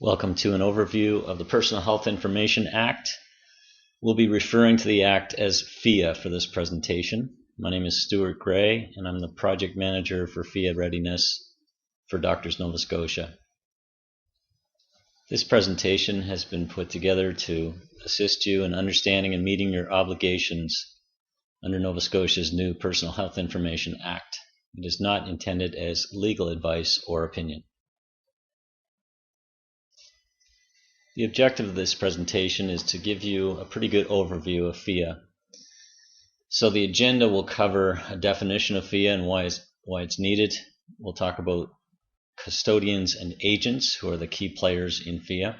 Welcome to an overview of the Personal Health Information Act. We'll be referring to the Act as PHIA for this presentation. My name is Stuart Gray, and I'm the Project Manager for PHIA Readiness for Doctors Nova Scotia. This presentation has been put together to assist you in understanding and meeting your obligations under Nova Scotia's new Personal Health Information Act. It is not intended as legal advice or opinion. The objective of this presentation is to give you a pretty good overview of PHIA. So the agenda will cover a definition of PHIA and why it's needed. We'll talk about custodians and agents, who are the key players in PHIA.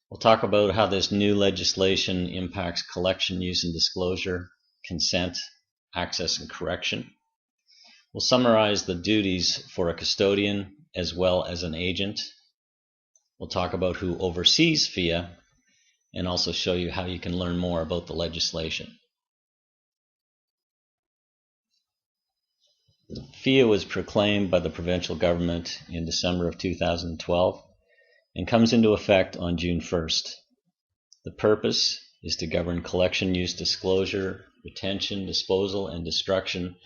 We'll talk about how this new legislation impacts collection, use, and disclosure, consent, access, and correction. We'll summarize the duties for a custodian as well as an agent. We'll talk about who oversees PHIA and also show you how you can learn more about the legislation. PHIA was proclaimed by the provincial government in December of 2012 and comes into effect on June 1st. The purpose is to govern collection, use, disclosure, retention, disposal, and destruction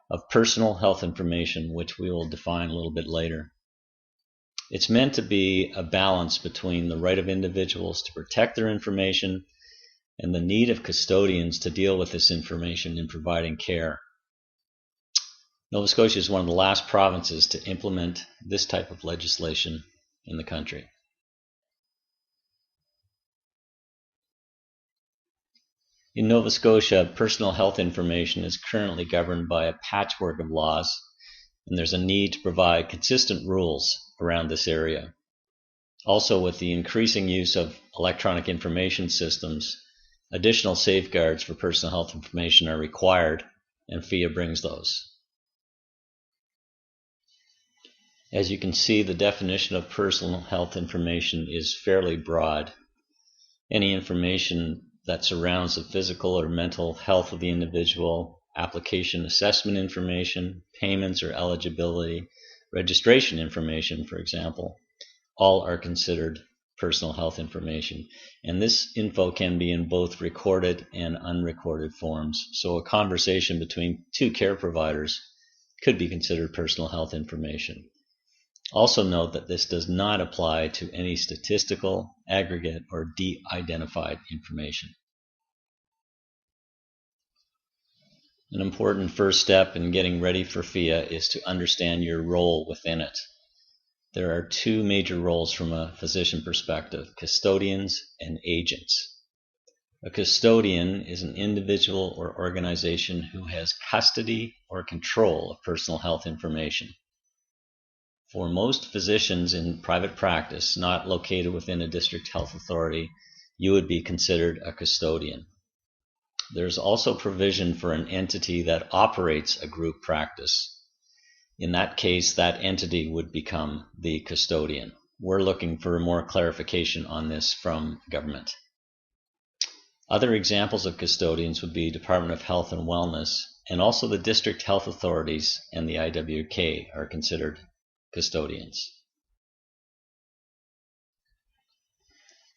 of personal health information, which we will define a little bit later. It's meant to be a balance between the right of individuals to protect their information and the need of custodians to deal with this information in providing care. Nova Scotia is one of the last provinces to implement this type of legislation in the country. In Nova Scotia, personal health information is currently governed by a patchwork of laws, and there's a need to provide consistent rules around this area. Also, with the increasing use of electronic information systems, additional safeguards for personal health information are required, and PHIA brings those. As you can see, the definition of personal health information is fairly broad. Any information that surrounds the physical or mental health of the individual, application assessment information, payments or eligibility, registration information, for example, all are considered personal health information. And this info can be in both recorded and unrecorded forms. So a conversation between two care providers could be considered personal health information. Also note that this does not apply to any statistical, aggregate, or de-identified information. An important first step in getting ready for PHIA is to understand your role within it. There are two major roles from a physician perspective: custodians and agents. A custodian is an individual or organization who has custody or control of personal health information. For most physicians in private practice not located within a district health authority, you would be considered a custodian. There's also provision for an entity that operates a group practice. In that case, that entity would become the custodian. We're looking for more clarification on this from government. Other examples of custodians would be Department of Health and Wellness, and also the district health authorities and the IWK are considered custodians.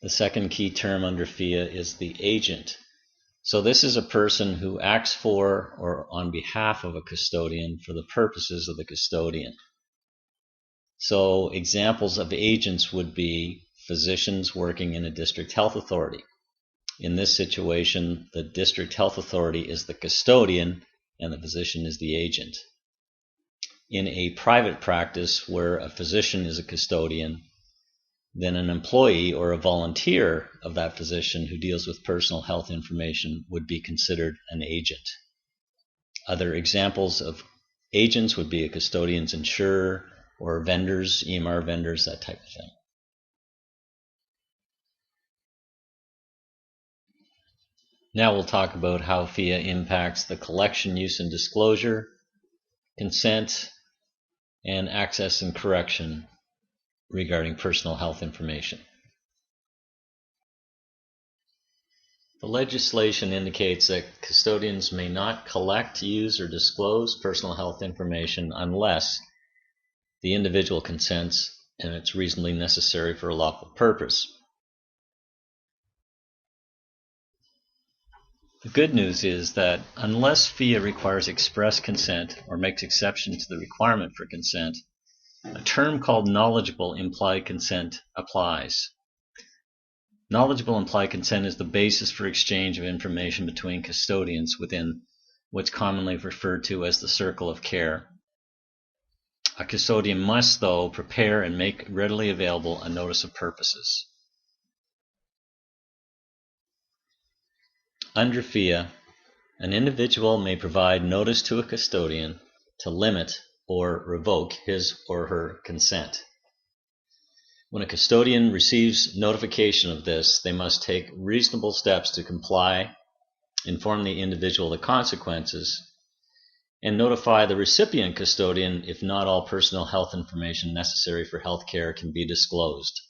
The second key term under PHIA is the agent. So this is a person who acts for or on behalf of a custodian for the purposes of the custodian. So examples of agents would be physicians working in a district health authority. In this situation, the district health authority is the custodian and the physician is the agent. In a private practice where a physician is a custodian, then an employee or a volunteer of that physician who deals with personal health information would be considered an agent. Other examples of agents would be a custodian's insurer or vendors, EMR vendors, that type of thing. Now we'll talk about how PHIA impacts the collection, use, and disclosure, consent, and access and correction regarding personal health information. The legislation indicates that custodians may not collect, use, or disclose personal health information unless the individual consents and it's reasonably necessary for a lawful purpose. The good news is that unless PHIA requires express consent or makes exception to the requirement for consent, a term called knowledgeable implied consent applies. Knowledgeable implied consent is the basis for exchange of information between custodians within what's commonly referred to as the circle of care. A custodian must, though, prepare and make readily available a notice of purposes. Under PHIA, an individual may provide notice to a custodian to limit or revoke his or her consent. When a custodian receives notification of this, they must take reasonable steps to comply, inform the individual of the consequences, and notify the recipient custodian if not all personal health information necessary for health care can be disclosed.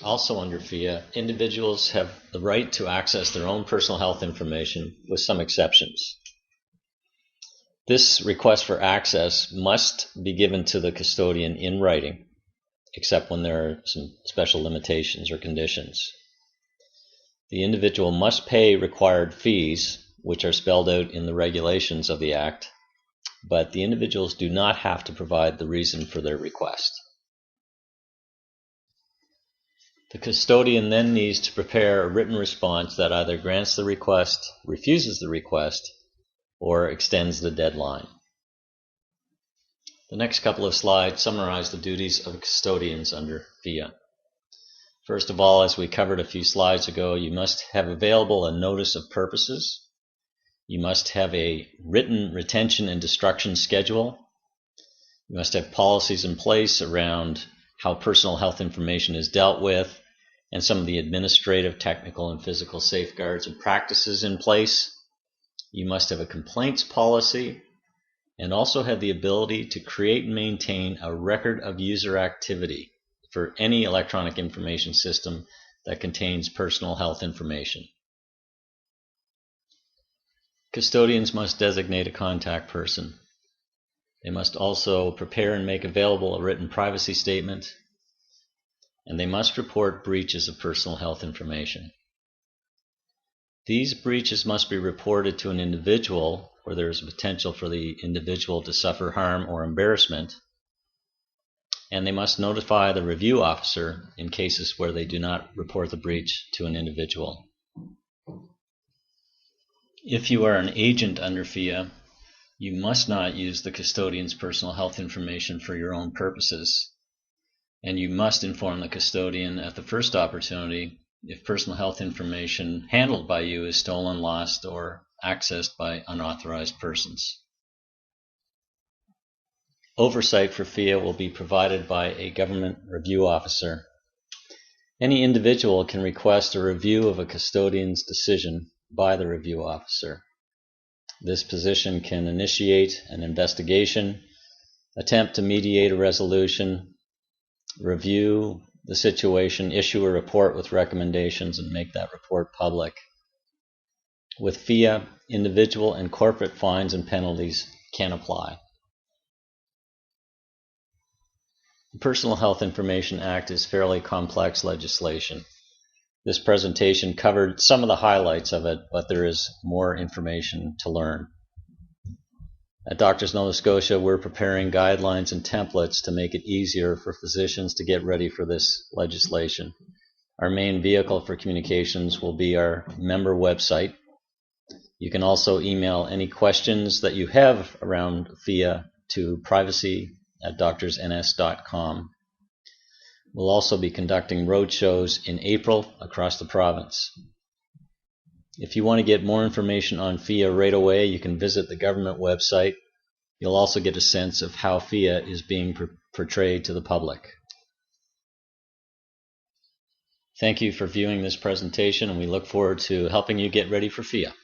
Also under PHIA, individuals have the right to access their own personal health information with some exceptions. This request for access must be given to the custodian in writing, except when there are some special limitations or conditions. The individual must pay required fees, which are spelled out in the regulations of the Act, but the individuals do not have to provide the reason for their request. The custodian then needs to prepare a written response that either grants the request, refuses the request, or extends the deadline. The next couple of slides summarize the duties of custodians under PHIA. First of all, as we covered a few slides ago, you must have available a notice of purposes. You must have a written retention and destruction schedule. You must have policies in place around how personal health information is dealt with, and some of the administrative, technical, and physical safeguards and practices in place. You must have a complaints policy and also have the ability to create and maintain a record of user activity for any electronic information system that contains personal health information. Custodians must designate a contact person. They must also prepare and make available a written privacy statement, and they must report breaches of personal health information. These breaches must be reported to an individual where there is a potential for the individual to suffer harm or embarrassment, and they must notify the review officer in cases where they do not report the breach to an individual. If you are an agent under PHIA, you must not use the custodian's personal health information for your own purposes, and you must inform the custodian at the first opportunity if personal health information handled by you is stolen, lost, or accessed by unauthorized persons. Oversight for PHIA will be provided by a government review officer. Any individual can request a review of a custodian's decision by the review officer. This position can initiate an investigation, attempt to mediate a resolution, review the situation, issue a report with recommendations, and make that report public. With PHIA, individual and corporate fines and penalties can apply. The Personal Health Information Act is fairly complex legislation. This presentation covered some of the highlights of it, but there is more information to learn. At Doctors Nova Scotia, we're preparing guidelines and templates to make it easier for physicians to get ready for this legislation. Our main vehicle for communications will be our member website. You can also email any questions that you have around PHIA to privacy@doctorsns.com. We'll also be conducting roadshows in April across the province. If you want to get more information on PHIA right away, you can visit the government website. You'll also get a sense of how PHIA is being portrayed to the public. Thank you for viewing this presentation, and we look forward to helping you get ready for PHIA.